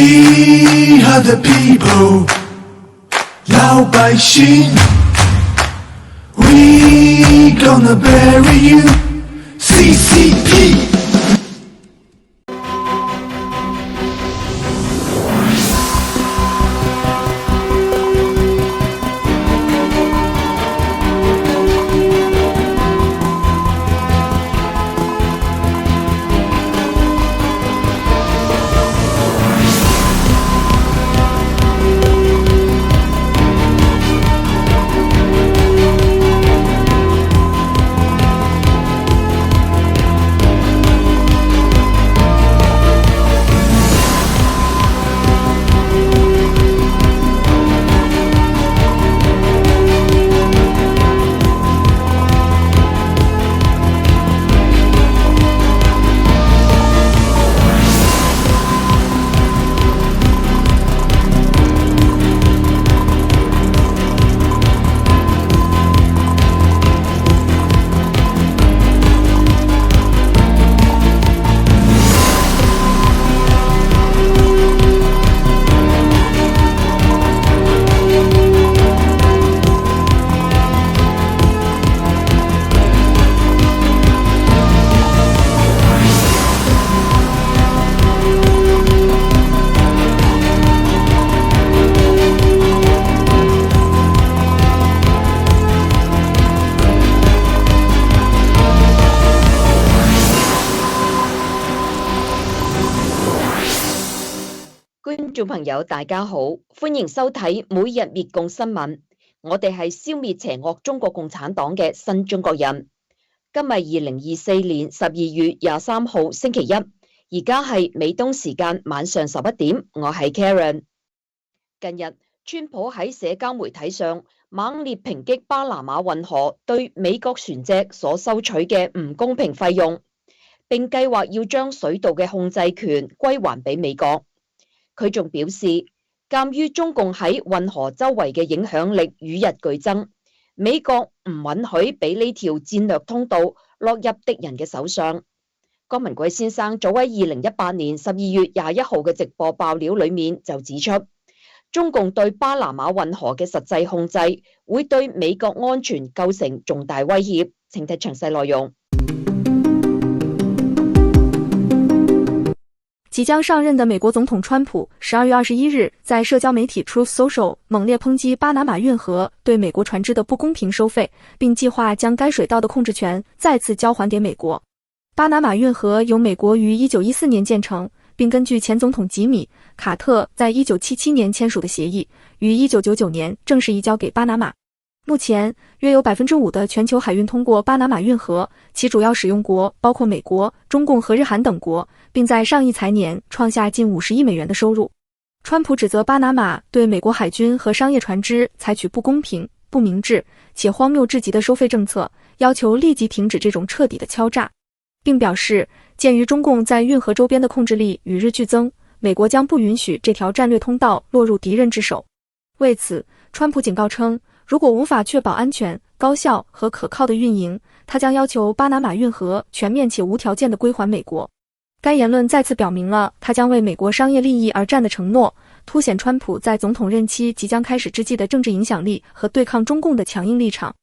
We are the people， 老百姓。We gonna bury you， CCP。觀眾朋友大家好，歡迎收睇每日滅共新聞。我哋係消滅邪惡中國共產黨嘅新中國人。今日2024年12月23號星期一，而家係美東時間晚上11點，我係 Karen。近日，川普喺社交媒體上猛烈抨擊巴拿馬運河對美國船隻所收取嘅唔公平費用，並計劃要將水道嘅控制權歸還俾美國。佢仲表示，鑑於中共喺運河周圍嘅影響力與日俱增，美國唔允許俾呢條戰略通道落入敵人嘅手上。江文貴先生早喺2018年12月21號嘅直播爆料裏面就指出，中共對巴拿馬運河嘅實際控制會對美國安全構成重大威脅。請睇詳細內容。即將上任的美國總統川普12月21日在社交媒體 Truth Social 猛烈抨擊巴拿馬運河對美國船隻的不公平收費，並計劃將該水道的控制權再次交還給美國。巴拿馬運河由美國於1914年建成，並根據前總統吉米·卡特在1977年簽署的協議，於1999年正式移交給巴拿馬。目前，約有 5% 的全球海運通過巴拿馬運河，其主要使用國包括美國、中共和日韓等國，並在上一財年創下近50億美元的收入。川普指責巴拿馬對美國海軍和商業船隻採取不公平、不明智且荒謬至極的收費政策，要求立即停止這種徹底的敲詐，並表示，鑑於中共在運河周邊的控制力與日俱增，美國將不允許這條戰略通道落入敵人之手。為此，川普警告稱，如果無法確保安全、高效和可靠的運營，他將要求巴拿馬運河全面且無條件地歸還美國。該言論再次表明了他將為美國商業利益而戰的承諾，凸顯川普在總統任期即將開始之際的政治影響力和對抗中共的強硬立場。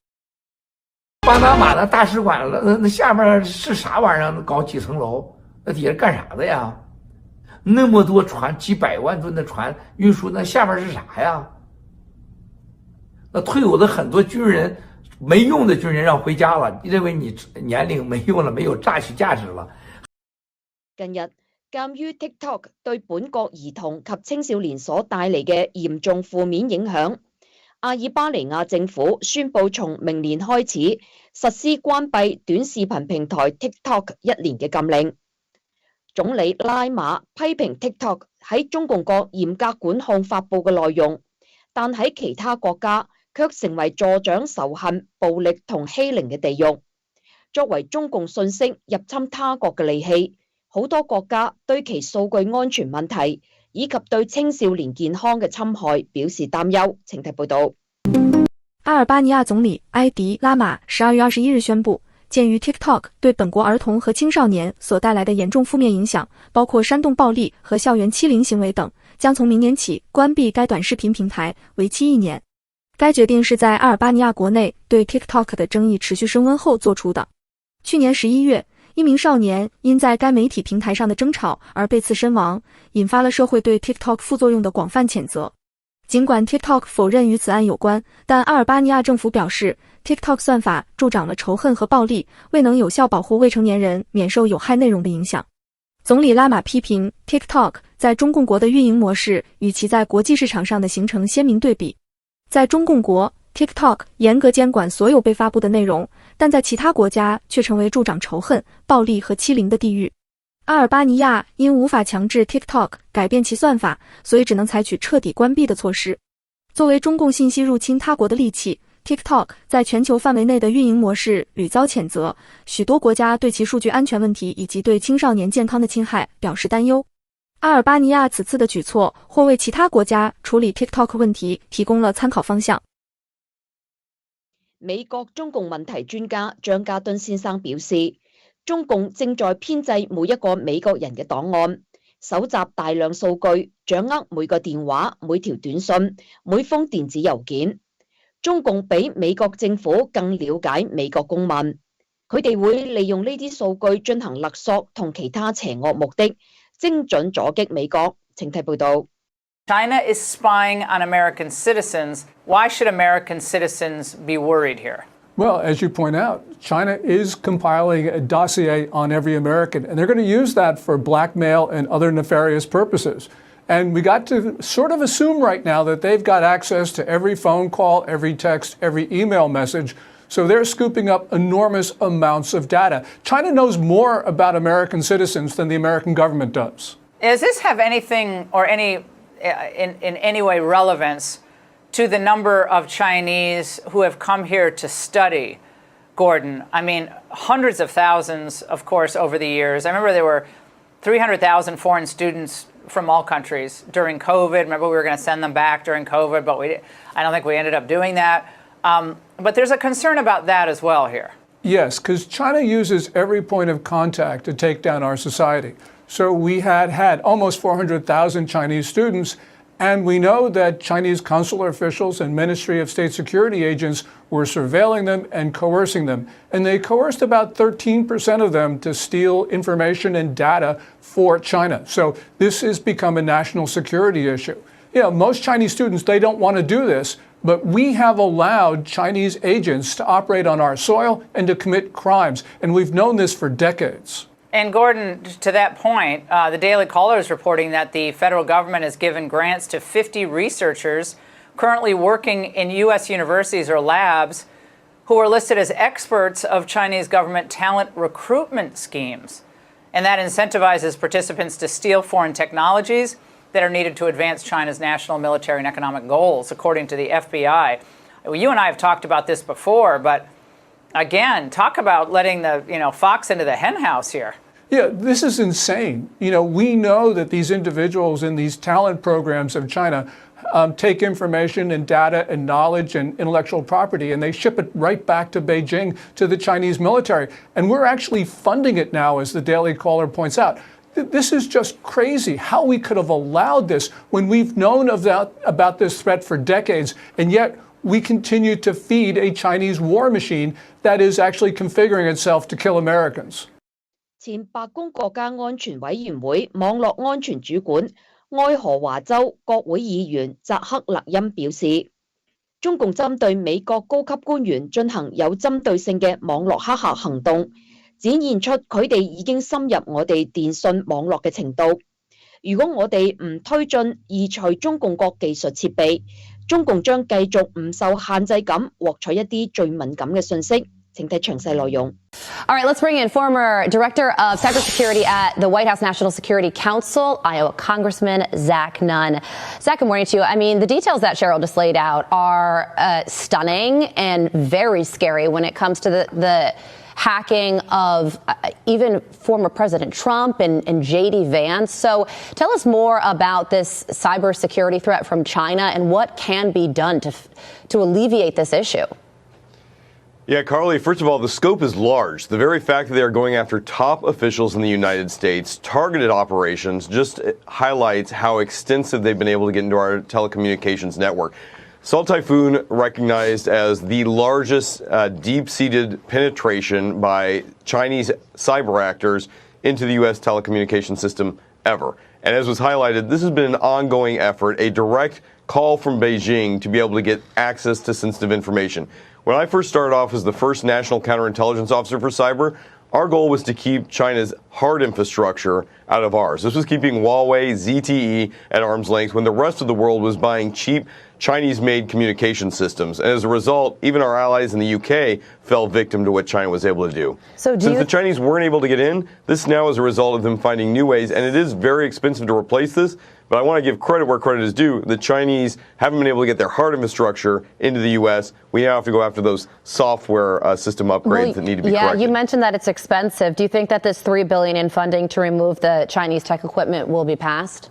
巴拿馬的大使館那下面是啥玩意兒？搞幾層樓？那底下幹啥的呀？那麼多船，幾百萬噸的船運輸，那下面是啥呀？那退伍的很多軍人，沒用的軍人讓回家了，認為你年齡沒用了，沒有榨取價值了。近日，鑑於 TikTok 對本國兒童及青少年所帶嚟嘅嚴重負面影響，阿爾巴尼亞政府宣布從明年開始實施關閉短視頻平台 TikTok 1年嘅禁令。總理拉馬批評 TikTok 喺中共國嚴格管控發布嘅內容，但喺其他國家卻成為助長仇恨、暴力同欺凌嘅地獄。作為中共信息入侵他國嘅利器，好多國家對其數據安全問題以及對青少年健康嘅侵害表示擔憂。請睇報道。阿爾巴尼亞總理埃迪拉馬12月21日宣布，鑑於 TikTok 對本國兒童和青少年所帶來的嚴重負面影響，包括煽動暴力和校園欺凌行為等，将从明年起关闭该短视频平台，为期1年。该决定是在阿尔巴尼亚国内对 TikTok 的争议持续升温后做出的。去年11月，一名少年因在该媒体平台上的争吵而被刺身亡，引发了社会对 TikTok 副作用的广泛谴责。尽管 TikTok 否认与此案有关，但阿尔巴尼亚政府表示 ，TikTok 算法助长了仇恨和暴力，未能有效保护未成年人免受有害内容的影响。总理拉马批评 TikTok 在中共国的运营模式与其在国际市场上的形成鲜明对比。在中共国 ，TikTok 严格监管所有被发布的内容，但在其他国家却成为助长仇恨、暴力和欺凌的地狱。阿尔巴尼亚因无法强制 TikTok 改变其算法，所以只能采取彻底关闭的措施。作为中共信息入侵他国的利器， TikTok 在全球范围内的运营模式屡遭谴责，许多国家对其数据安全问题以及对青少年健康的侵害表示担忧。阿尔巴尼亚此次的举措或为其他国家處理 TikTok 問題提供了參考方向。美國中共問題專家張家敦先生表示，中共正在編製每一個美國人嘅檔案，搜集大量數據，掌握每個電話、每條短信、每封電子郵件。中共比美國政府更了解美國公民，佢哋會利用呢啲數據進行勒索同其他邪惡目的，精準阻擊美國。請睇報導。China is spying on American citizens. Why should American citizens be worried here? Well, as you point out, China is compiling a dossier on every American, and they're going to use that for blackmail and other nefarious purposes. And we got to sort of assume right now that they've got access to every phone call, every text, every email message. So they're scooping up enormous amounts of data. China knows more about American citizens than the American government does. Does this have anything or in any way relevance to the number of Chinese who have come here to study, Gordon? I mean, hundreds of thousands, of course, over the years. I remember there were 300,000 foreign students from all countries during COVID. Remember, we were going to send them back during COVID, but I don't think we ended up doing that. But there's a concern about that as well here. Yes, because China uses every point of contact to take down our society. So we had almost 400,000 Chinese students, and we know that Chinese consular officials and Ministry of State Security agents were surveilling them and coercing them. And they coerced about 13% of them to steal information and data for China. So this has become a national security issue. You know, most Chinese students, they don't want to do this, but we have allowed Chinese agents to operate on our soil and to commit crimes. And we've known this for decades. And Gordon, to that point, the Daily Caller is reporting that the federal government has given grants to 50 researchers currently working in U.S. universities or labs who are listed as experts of Chinese government talent recruitment schemes. And that incentivizes participants to steal foreign technologies that are needed to advance China's national military and economic goals, according to the FBI. You and I have talked about this before, but again, talk about letting the fox into the hen house here. Yeah, this is insane. You know, we know that these individuals in these talent programs of China take information and data and knowledge and intellectual property, and they ship it right back to Beijing, to the Chinese military. And we're actually funding it now, as the Daily Caller points out. This is just crazy how we could have allowed this when we've known about this threat for decades, and yet we continue to feed a Chinese war machine that is actually configuring itself to kill Americans. 前白宮國家安全委員會網絡安全主管愛荷華州國會議員扎克勒恩表示，中共針對美國高級官員進行有針對性嘅網絡黑客行動，展現出佢哋已經深入我哋電信網絡嘅程度。如果我哋唔推進移除中共國技術設備，中共將繼續唔受限制咁獲取一啲最敏感嘅信息。請睇詳細內容。All right, let's bring in former Director of Cybersecurity at the White House National Security Council, Iowa Congressman Zach Nunn. Zach, good morning to you. I mean, the details that Cheryl just laid out are stunning and very scary when it comes to the hacking of even former President Trump and J.D. Vance. So tell us more about this cybersecurity threat from China and what can be done to alleviate this issue. Yeah, Carly, first of all, the scope is large. The very fact that they are going after top officials in the United States, targeted operations, just highlights how extensive they've been able to get into our telecommunications network. Salt Typhoon recognized as the largest deep-seated penetration by Chinese cyber actors into the U.S. telecommunications system ever. And as was highlighted, this has been an ongoing effort, a direct call from Beijing to be able to get access to sensitive information. When I first started off as the first national counterintelligence officer for cyber, our goal was to keep China's hard infrastructure out of ours. This was keeping Huawei, ZTE at arm's length when the rest of the world was buying cheap Chinese-made communication systems. And as a result, even our allies in the UK fell victim to what China was able to do. Since the Chinese weren't able to get in, this now is a result of them finding new ways, and it is very expensive to replace this. But I want to give credit where credit is due. The Chinese haven't been able to get their hard infrastructure into the U.S. We now have to go after those software system upgrades that need to be corrected. You mentioned that it's expensive. Do you think that this $3 billion in funding to remove the Chinese tech equipment will be passed?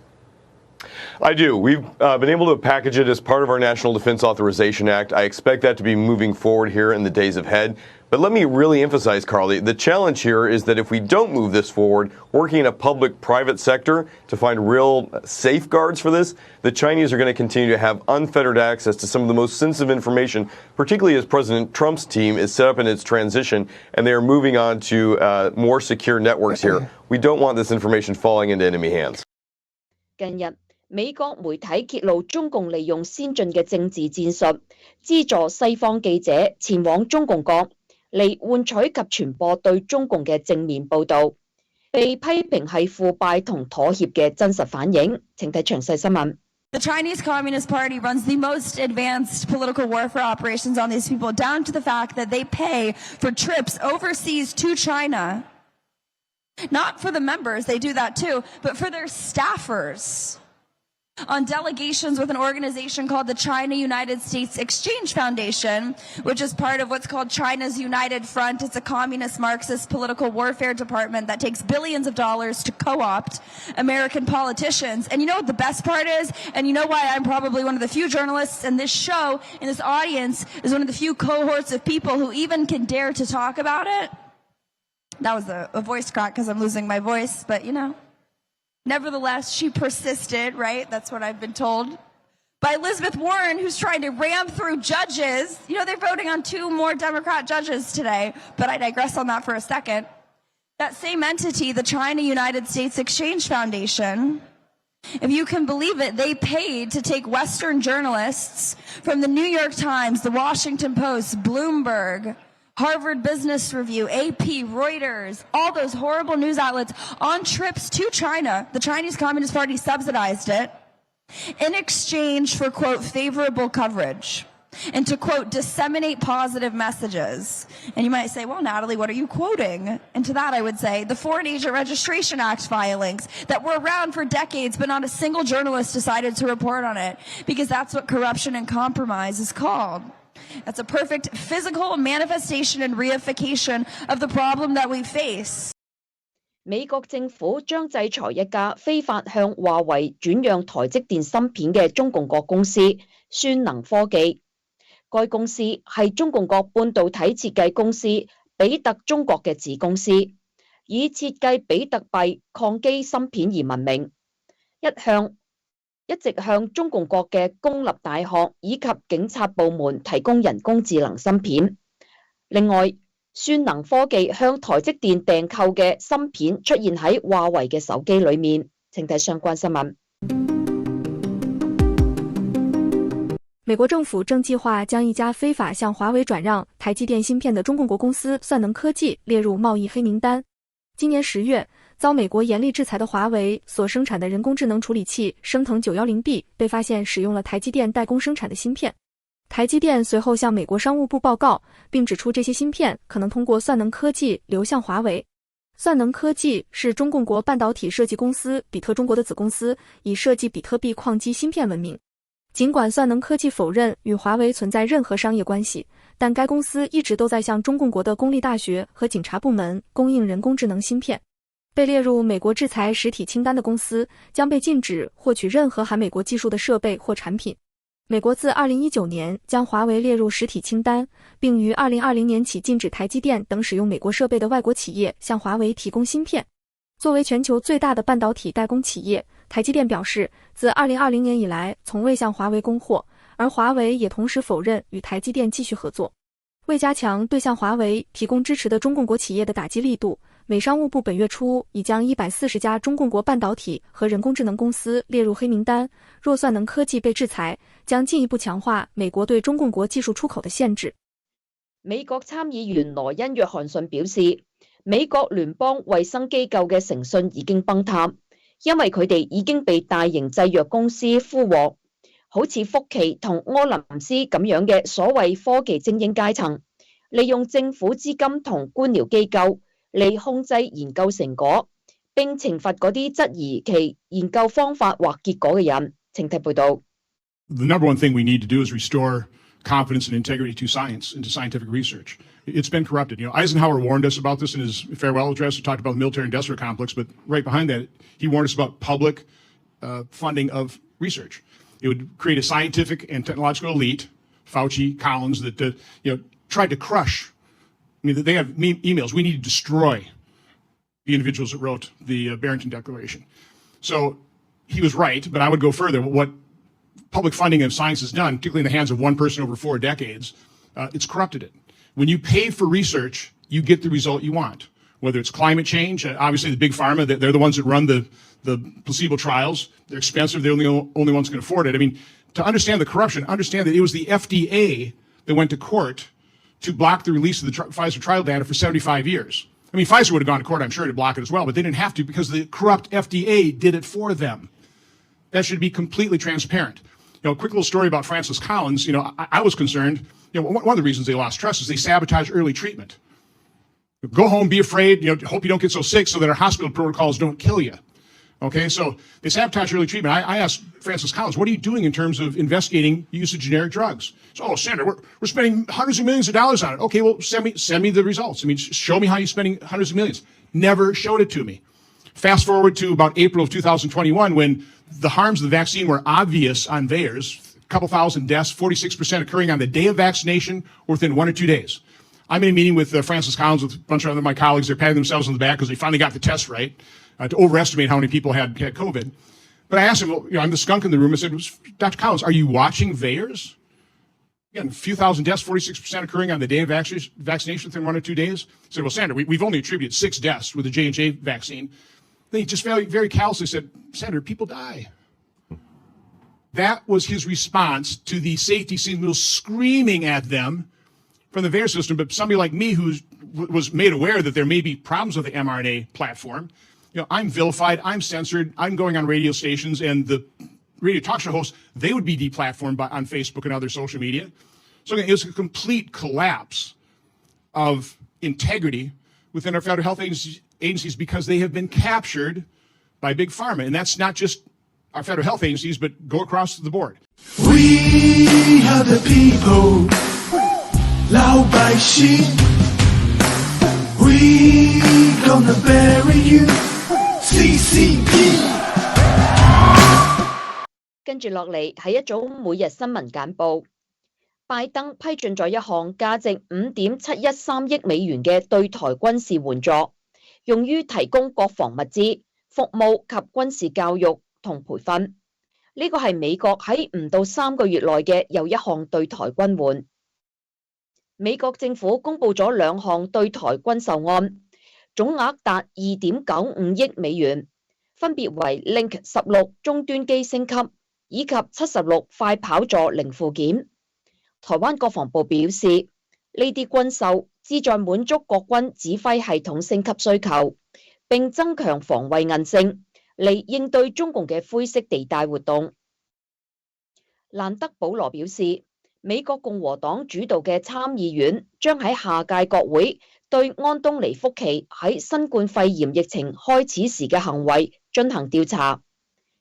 I do. We've been able to package it as part of our National Defense Authorization Act. I expect that to be moving forward here in the days ahead. But let me really emphasize, Carly, the challenge here is that if we don't move this forward, working in a public-private sector to find real safeguards for this, the Chinese are going to continue to have unfettered access to some of the most sensitive information, particularly as President Trump's team is set up in its transition, and they are moving on to more secure networks here. We don't want this information falling into enemy hands. 近日，美國媒體揭露中共利用先進嘅政治戰術，資助西方記者前往中共國，嚟換取及傳播對中共嘅正面報導，被批評係腐敗同妥協嘅真實反映。請睇詳細新聞。The Chinese Communist Party runs the most advanced political warfare operations on these people, down to the fact that they pay for trips overseas to China. Not for the members, they do that too, but for their staffers on delegations with an organization called the China-United States Exchange Foundation, which is part of what's called China's United Front. It's a communist Marxist political warfare department that takes billions of dollars to co-opt American politicians. And you know what the best part is? And you know why I'm probably one of the few journalists in this show, in this audience, is one of the few cohorts of people who even can dare to talk about it? That was a voice crack because I'm losing my voice, but you know. Nevertheless, she persisted, right? That's what I've been told. By Elizabeth Warren, who's trying to ram through judges. You know, they're voting on 2 more Democrat judges today, but I digress on that for a second. That same entity, the China-United States Exchange Foundation, if you can believe it, they paid to take Western journalists from the New York Times, the Washington Post, Bloomberg, Harvard Business Review, AP, Reuters, all those horrible news outlets on trips to China. The Chinese Communist Party subsidized it in exchange for, quote, favorable coverage and to, quote, disseminate positive messages. And you might say, well, Natalie, what are you quoting? And to that I would say the Foreign Agent Registration Act filings that were around for decades, but not a single journalist decided to report on it because that's what corruption and compromise is called. That's a perfect physical manifestation and reification of the problem that we face. 美國政府將制裁一家非法向華為轉讓台積電芯片嘅中共國公司宣能科技。該公司係中共國半導體設計公司比特中國嘅子公司，以設計比特幣礦機芯片而聞名，一直向中共國嘅公立大學以及警察部門提供人工智能芯片。另外，宣能科技向台積電訂購嘅芯片出現喺華為嘅手機裏面。請睇相關新聞。美國政府正計劃將一家非法向華為轉讓台積電芯片的中共國公司算能科技列入貿易黑名單。今年10月，遭美國嚴厲制裁的華為所生產的人工智能處理器升騰 910B 被發現使用了台積電代工生產的芯片。台積電隨後向美國商務部報告，並指出這些芯片可能通過算能科技流向華為。算能科技是中共國半導體設計公司比特中國的子公司，以設計比特幣礦機芯片聞名。儘管算能科技否認與華為存在任何商業關係，但該公司一直都在向中共國的公立大學和警察部門供應人工智能芯片。被列入美國制裁實體清單的公司將被禁止獲取任何含美國技術的設備或產品。美国自2019年将华为列入实体清单，并于2020年起禁止台积电等使用美国设备的外国企业向华为提供芯片。作为全球最大的半导体代工企业，台积电表示，自2020年以来从未向华为供货，而华为也同时否认与台积电继续合作。为加强对向华为提供支持的中共国企业的打击力度，美商务部本月初已将140家中共国半导体和人工智能公司列入黑名单，若算能科技被制裁，將進一步強化美國對中共國技術出口的限制。美國參議員羅恩約翰遜表示，美國聯邦衛生機構嘅誠信已經崩塌，因為佢哋已經被大型製藥公司俘獲，好似福奇同柯林斯咁樣嘅所謂科技精英階層，利用政府資金同官僚機構嚟控制研究成果，並懲罰嗰啲質疑其研究方法或結果嘅人。請睇報導。The number one thing we need to do is restore confidence and integrity to science and to scientific research. It's been corrupted. You know, Eisenhower warned us about this in his farewell address. He talked about the military-industrial complex, but right behind that, he warned us about public funding of research. It would create a scientific and technological elite, Fauci, Collins, that tried to crush. I mean, they have emails. We need to destroy the individuals that wrote the Barrington Declaration. So he was right, but I would go further. What public funding of science has done, particularly in the hands of one person over 4 decades, it's corrupted it. When you pay for research, you get the result you want. Whether it's climate change, obviously the big pharma, they're the ones that run the placebo trials. They're expensive. They're the only ones who can afford it. I mean, to understand the corruption, understand that it was the FDA that went to court to block the release of the Pfizer trial data for 75 years. I mean, Pfizer would have gone to court, I'm sure, to block it as well, but they didn't have to because the corrupt FDA did it for them. That should be completely transparent. A quick little story about Francis Collins. I was concerned. One of the reasons they lost trust is they sabotage early treatment. Go home, be afraid. Hope you don't get so sick so that our hospital protocols don't kill you. Okay, so they sabotage early treatment. I asked Francis Collins, what are you doing in terms of investigating use of generic drugs? So, Senator, we're spending hundreds of millions of dollars on it. Okay, well, send me the results. I mean, show me how you're spending hundreds of millions. Never showed it to me. Fast forward to about April of 2021 when the harms of the vaccine were obvious on VAERS, a couple thousand deaths, 46% occurring on the day of vaccination or within 1 or 2 days. I'm in a meeting with Francis Collins with a bunch of other my colleagues. They're patting themselves on the back because they finally got the test right to overestimate how many people had COVID. But I asked him, I'm the skunk in the room. I said, Dr. Collins, are you watching VAERS? Again, a few thousand deaths, 46% occurring on the day of vaccination within 1 or 2 days. I said, well, Senator, we've only attributed 6 deaths with the J&J vaccine. Then he just very, very callously said, Senator, people die. That was his response to the safety signals screaming at them from the VAERS system. But somebody like me who was made aware that there may be problems with the mRNA platform, I'm vilified, I'm censored, I'm going on radio stations, and the radio talk show hosts, they would be deplatformed on Facebook and other social media. So it was a complete collapse of integrity within our federal health agencies because they have been captured by big pharma. And that's not just our federal health agencies, but go across the board. We are the people, 老百姓. We gonna bury you, CCP. 跟住落嚟係一組每日新聞簡報。拜登批准咗一項價值5.713億美元嘅對台軍事援助，用於提供國防物資、服務及軍事教育同培訓。呢個係美國喺唔到3個月內嘅又一項對台軍援。美國政府公布咗2項對台軍售案，總額達2.95億美元，分別為 Link 16終端機升級以及76快跑座零附件。台灣國防部表示，呢啲軍售旨在滿足國軍指揮系統升級需求，並增強防衛韌性，嚟應對中共嘅灰色地帶活動。蘭德保羅表示，美國共和黨主導嘅參議院將喺下屆國會對安東尼福奇喺新冠肺炎疫情開始時嘅行為進行調查。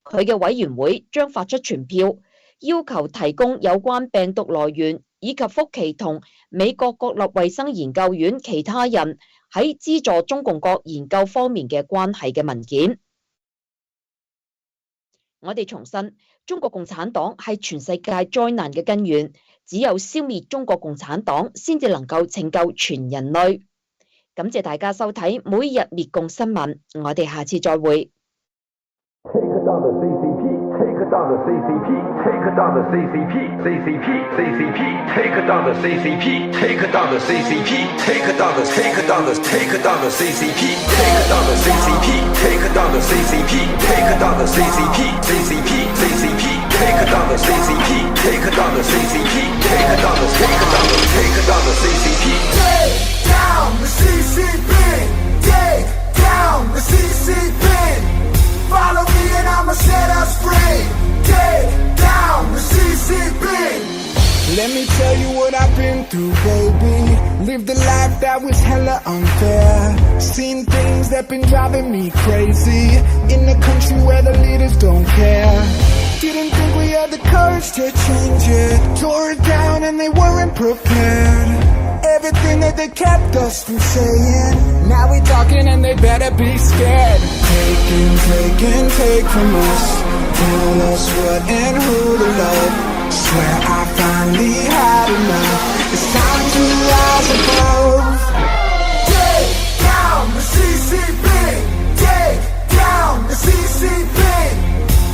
佢嘅委員會將發出傳票，要求提供有關病毒來源以及福奇同美國國立衛生研究院其他人喺資助中共國研究方面嘅關係嘅文件。我哋重申，中國共產黨係全世界災難嘅根源，只有消滅中國共產黨，先至能夠拯救全人類。感謝大家收睇每日滅共新聞，我哋下次再會。Take down the CCP, take down the CCP, take down the CCP, CCP, CCP, take down the CCP, take down the CCP, take down the CCP, take down the CCP, take down the CCP, take down the CCP, take down the CCP, CCP, CCP, take down the CCP, take down the CCP, take down the CCP. Take down the CCP. Take down the CCP. Follow me and I'ma set us free. Take down the CCP. Let me tell you what I've been through, baby. Lived a life that was hella unfair. Seen things that been driving me crazy. In a country where the leaders don't care. Didn't think we had the courage to change it. Tore it down and they weren't prepared. Everything that they kept us from saying. Now we talking and they better be scared. Take from us. Tell us what and who to love. Swear I finally had enough. It's time to rise above. Take down the CCP. Take down the CCP.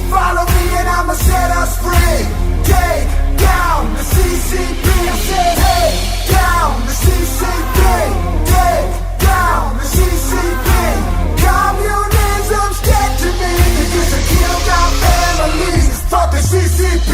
Follow me and I'ma set us free. Take down the CCP. I said, hey, down the CCP. Take down the CCP. Communism's dead to me. Because it killed our families. Fuck the CCP.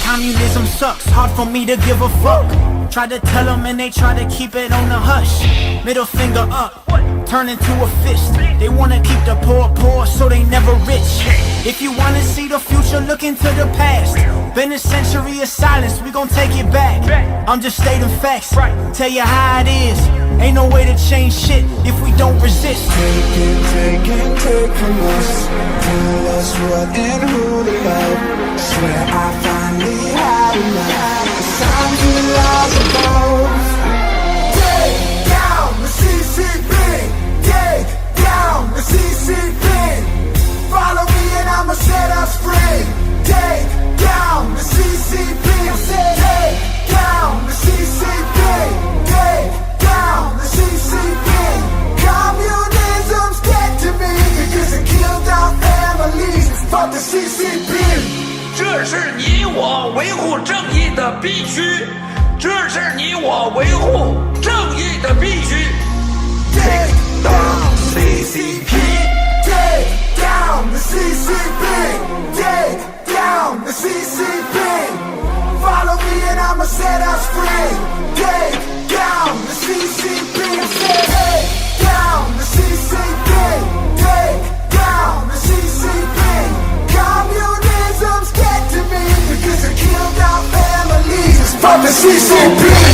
Communism sucks, hard for me to give a fuck. Try to tell them and they try to keep it on the hush. Middle finger up, turn into a fist. They wanna keep the poor so they never rich. If you wanna see the future, look into the past. Been a century of silence, we gon' take it back. I'm just stating facts, tell you how it is. Ain't no way to change shit if we don't resist. Take from us. Tell us what and who to love. Swear I finally had enough. It's time to rise above. Take down the CCP. Take down the CCP. Follow me and I'ma set us free. Take down the CCP. I said, take down the CCP. Take down the CCP. Communism's dead to me because it killed our families. Fuck the CCP. 这是你我维护正义的必须，这是你我维护正义的必须。 Take down the CCP. Take down the CCP. Take down the CCP. Follow me and I'ma set us free. Take down the CCP. I said, take down the CCP. Take down the CCP. Communism's dead to me because it killed our families. Fuck the CCP.